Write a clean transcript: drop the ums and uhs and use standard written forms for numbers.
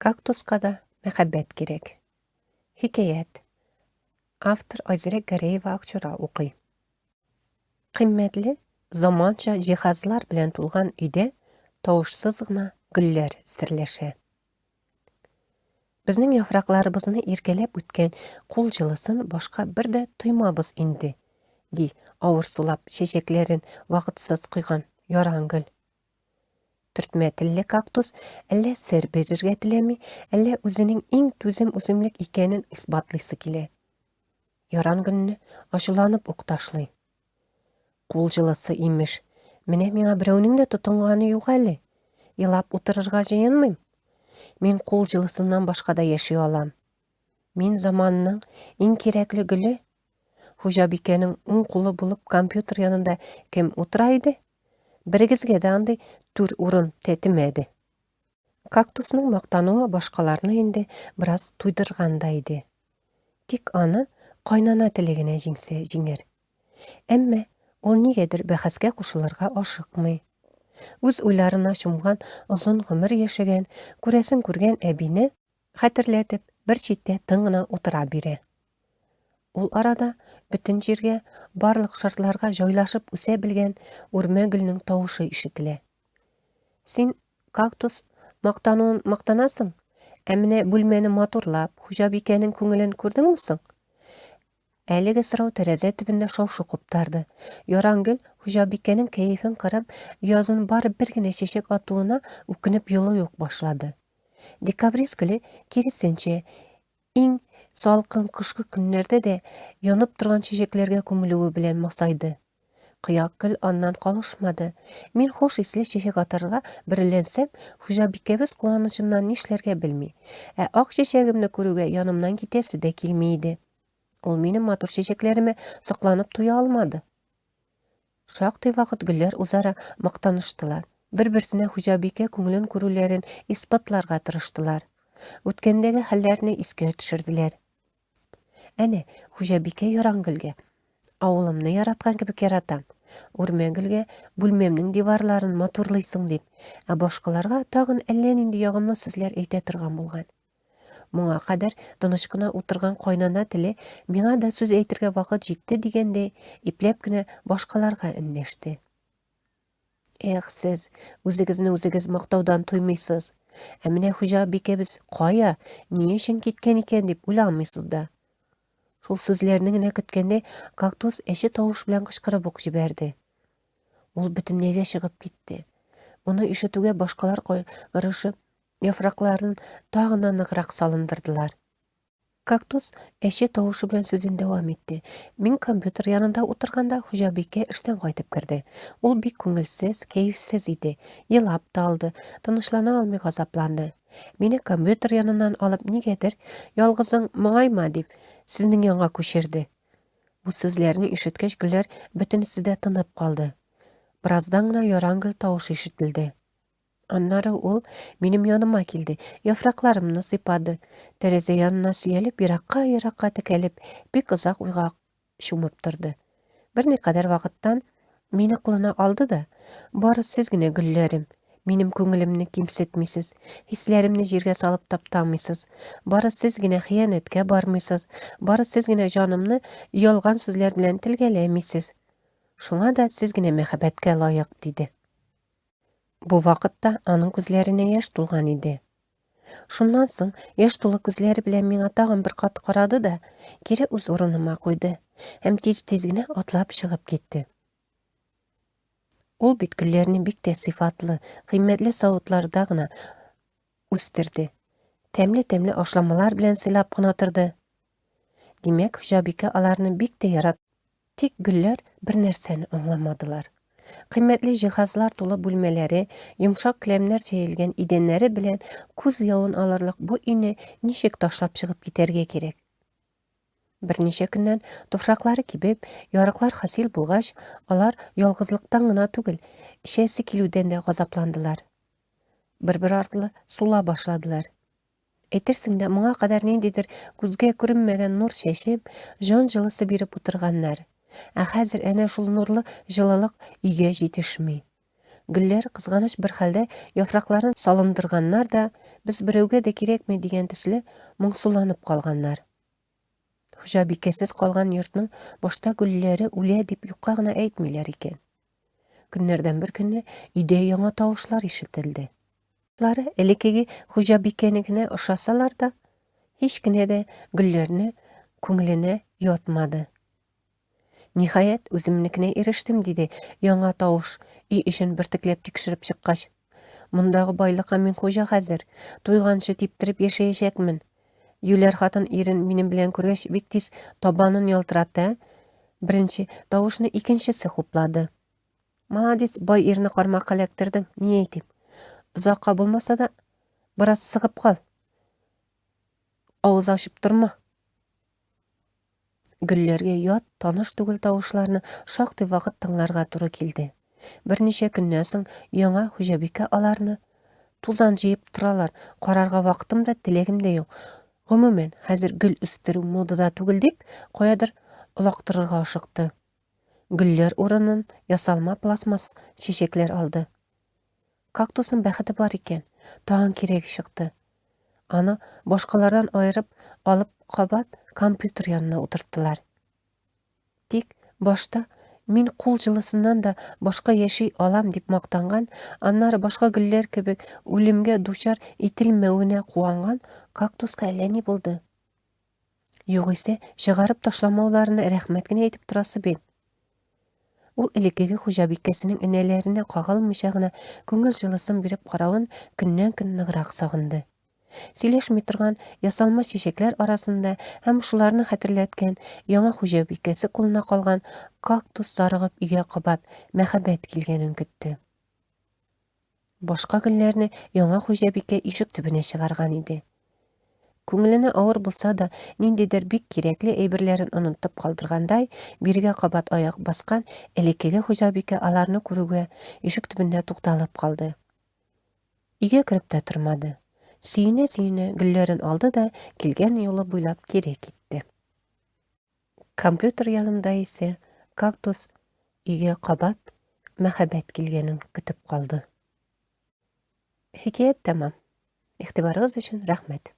Кактусқа да мәхәббәт кирәк. Хикәят. Автор Айзәрә Гәрәева Акчура укый. Кыйммәтле, заманча җиһазлар белән тулган өйдә тавышсыз гына гөлләр серләшә. Безнең яфракларыбызны иркәләп үткән кул җылысын башка бер дә тоймабыз инде, ди авыр сулап чәчәкләрен вакытсыз койган ярангөл. Төртмә телле кактус әллә сер бирергә теләми, әллә үзенең иң түзем үсемлек икәнен исбатлыйсы килә. Ярангөлне ачуланып ук ташлый. Кул җылысы имеш, менә миңа берәүнең дә тотынганы юк әле. Елап утырырга җыенмыйм. Мин кул җылысыннан башка да яши алам. Мин заманның иң кирәкле гөле. Хуҗабикәнең уң кулы булып компьютер янында кем утыра иде? Берегезгә дә андый түр урын тәтемәде. Кактусның мактануы башкаларны инде бераз туйдырганда иде. Тик аны кайнана телегенә җиңсә җиңер. Әмма ул нигәдер бәхәскә кушылырга ашыкмый. Үз уйларына чумган, озын гомер яшәгән, күрәсен күргән әбине хәтерләтеп, бер читтә тын гына утыра бирә. Ул арада бөтен җиргә, барлык шартларга җайлашып үсә белгән үрмә гөлнең тавышы ишетелә. Син, кактус, мактанасың, ә менә бүлмәне матурлап, хуҗабикәнең күңелен күрдеңме соң? Әлеге сорау тәрәзә төбендә шау-шу куптарды. Ярангөл хуҗабикәнең кәефен карап, язын бары бер генә чәчәк атуына үкенеп елый ук башлады. Декабрист гөле киресенчә, иң салкын кышкы көннәрдә дә янып торган чәчәкләргә күмелүе белән масайды. Кыяк гөл аннан калышмады. Мин хуш исле чәчәк атарга берләнсәм, хуҗабикәбез куанычыннан нишләргә белми. Ә ак чәчәгемне күрүгә янымнан китәсе дә килми иде. Ул минем матур чәчәкләремә сокланып туя алмады. Шактый вакыт гөлләр үзара мактаныштылар. Бер-берсенә хуҗабикә күңелен күрүләрен испатларга тырыштылар. Үткәндәге хәлләрне искә төшерделәр. Әнә, хуҗабикә ярангөлгә: "Авылымны яраткан кебек яратам. Үрмәгөлгә бүлмәмнең диварларын матурлыйсың" дип, ә башкаларга тагын әллә нинди ягымлы сүзләр әйтә торган булган. Моңа кадәр тыныч кына утырган кайнана теле миңа да сүз әйтергә вакыт җитте дигәндәй, ипләп кенә башкаларга эндәште. Эх, сез үзегезне үзегез мактаудан туймыйсыз. Ә менә хуҗабикәбез кая, ни өчен киткән икән дип уйламыйсыз да. Шул сүзләрне генә көткәндә, кактус әче тавыш белән кычкырып ук җибәрде. Ул бөтенләйгә чыгып китте. Моны ишетүгә башкалар кайгырышып, яфракларын тагын да ныграк салындырдылар. Кактус әче тавышы белән сүзен дәвам итте. Мин компьютер янында утырганда хуҗабикә эштән кайтып керде. Ул бик күңелсез, кәефсез иде. Елап та алды, тынычлана алмый газапланды. Мине компьютер яныннан алып нигәдер, ялгызың моңайма дип, сезнең янга күчерде. Бу сүзләрне ишеткәч, гөлләр бөтенесе дә тынып калды. Бераздан гына ярангөл тавышы ишетелде. Аннары ул минем яныма килде, яфракларымны сыйпады. Тәрәзә янына сөялеп, еракка текәлеп, бик озак уйга чумып торды. Берникадәр вакыттан мине кулына алды да: "Бары сез генә гөлләрем, минем күңелемне кимсетмисез, хисләремне җиргә салып таптамыйсыз. Бары сез генә хыянәткә бармыйсыз, бары сез генә җанымны ялган сүзләр белән телгәләмисез. Шуңа да сез генә мәхәббәткә лаек", диде. Бу вакытта аның күзләренә яшь тулган иде. Шуннан соң яшь тулы күзләре белән миңа тагын бер кат карады да, кире үз урыныма куйды һәм тиз-тиз генә атлап чыгып китте. Ул бит гөлләрне бик тә сыйфатлы, кыйммәтле савытларда гына үстерде. Тәмле-тәмле ашламалар белән сыйлап кына торды. Димәк, хуҗабикә аларны бик тә ярат. Тик гөлләр бер нәрсәне аңламадылар. Кыйммәтле җиһазлар тулы бүлмәләре, йомшак келәмнәр җәелгән идәннәре белән күз явын алырлык бу өйне ничек ташлап чыгып китәргә кирәк? Берничә көннән туфраклары кибеп, ярыклар хасил булгач, алар ялгызлыктан гына түгел, эчәсе килүдән дә газапландылар. Бер-бер артлы сула башладылар. Әйтерсең дә моңа кадәр ниндидер күзгә күренмәгән нур чәчеп, җан җылысы биреп утырганнар. Ә хәзер әнә шул нурлы җылылык өйгә җитешми. Гөлләр кызганыч бер хәлдә яфракларын салындырганнар да, Biz biröwge de kerekmi digen төсле моңсуланып калганнар. Хуҗабикесез калган йортның башта гөлләре үлә дип юкка гына әйтмиләр икән. Көннәрдән бер көнне өйдә яңа тавышлар ишетелде. Лары элекеге хуҗабикенекенә ошасалар да, һич кенә дә гөлләрне күңеленә ятмады. Ниһаять, үземнекенә ирештем, диде яңа тавыш, өй эшен бертекләп тикшереп чыккач. Мондагы байлыкка мин хуҗа хәзер, туйганчы типтереп яшәячәкмен. Юләр хатын ирен минем белән күргәч бик тиз табанын ялтыратты. Беренче тавышны икенчесе хуплады. Молодец, бай ирне кармакка эләктердең, ни әйтим. Озакка булмаса да, бераз сыгып кал. Авыз ачып торма. Гөлләргә ят, таныш түгел тавышларны шактый вакыт тыңларга туры килде. Берничә көннән соң яңа хуҗабикә аларны тузан җыеп торалар. Карарга вакытым да, теләгем дә юк. Гомумән, хәзер гөл үстерү модада түгел дип, каядыр олактырырга ашыкты. Гөлләр урынын ясалма пластмасс чәчәкләр алды. Кактусның бәхете бар икән, тагын кирәге чыкты. Аны башкалардан айырып алып кабат компьютер янына утырттылар. Тик башта мин кул җылысыннан да башка яши алам дип мактанган, аннары башка гөлләр кебек үлемгә дучар ителмәвенә куанган кактуска әллә ни булды. Югыйсә, чыгарып ташламауларына рәхмәт генә әйтеп торасы бит. Ул элекеге хуҗабикәсенең энәләренә кагылмыйча гына күңел җылысын биреп каравын көннән-көн ныграк сагынды. Сөйләшми торган ясалма чәчәкләр арасында һәм шуларны хәтерләткән яңа хуҗабикәсе кулына калган кактус зарыгып өйгә кабат мәхәббәт килгәнен көтте. Башка гөлләрне яңа хуҗабикә ишек төбенә чыгарган иде. Күңеленә авыр булса да, ниндидер бик кирәкле әйберләрен онытып калдыргандай, биргә кабат аяк баскан элекеге хуҗабикә аларны күрүгә ишек төбендә тукталып калды. Өйгә кереп тә тормады. Сөенә-сөенә гөлләрен алды да килгән юлы буйлап кире китте. Компьютер янында исә кактус өйгә кабат мәхәббәт килгәнен көтеп калды. Хикәят тәмам. Игътибарыгыз өчен рәхмәт.